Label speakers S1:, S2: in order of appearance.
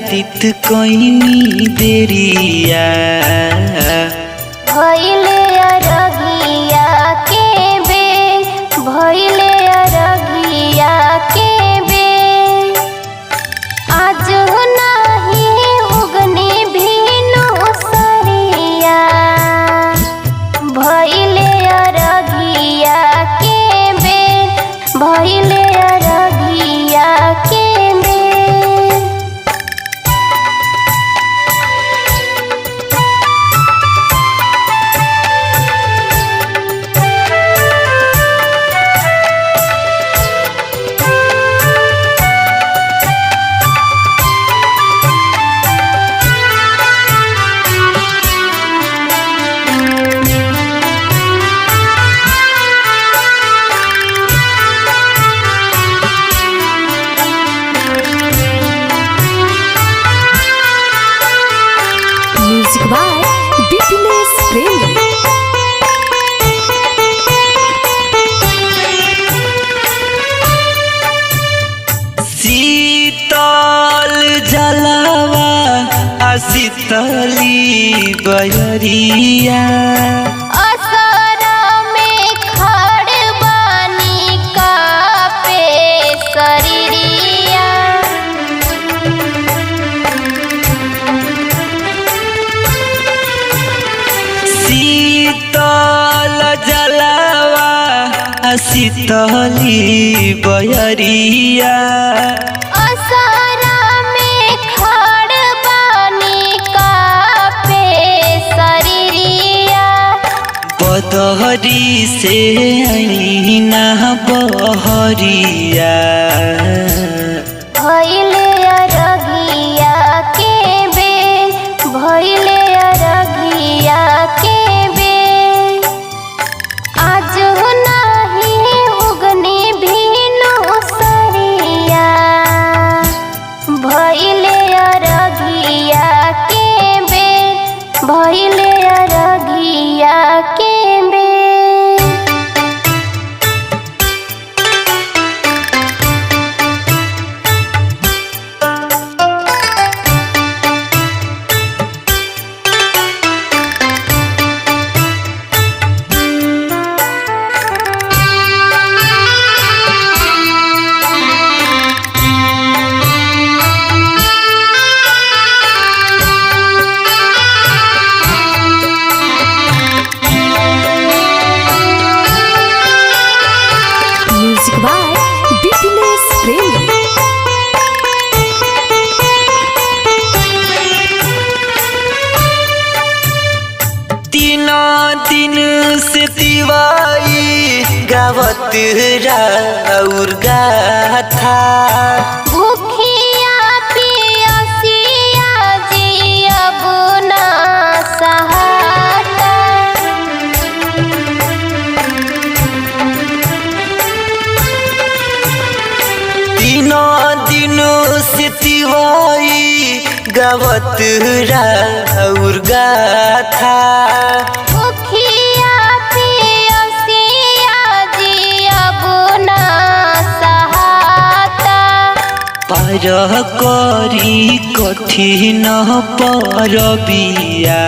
S1: आदित कोइनी देरिया
S2: भइले अरगिया के बे भइले अरगिया के बे आज नाही उगने भीनु सरिया भइले अरगिया के बे भइले अरगिया के बे।
S3: म्यूजिक बाय बीपीएस प्रेमी।
S1: शीतल जलवा शीतली बयरिया
S2: असरा में खड़ बानी कापे शरीरिया
S1: शीतल जलवा शीतली बयरिया
S2: असरा में खड़ बानी कापे शरीरिया
S1: बदहरी से आईना बहरिया
S2: भइले अरगिया के बे भइले अरगिया के बे आज नाही उगने भीनु सरिया भइले अरगिया के बे भइले अरगिया के बे।
S3: म्यूजिक बाय बीपीएस प्रेमी।
S1: तीन दिन से दिवाई गावत राउर गाथा
S2: भूखिया पियसिया जियब ना सहाता
S1: तीन दिन से दिवाई गावत राउर गाथा
S2: भूखिया पियसिया जियब ना सहाता
S1: पार करी कठिन परबिया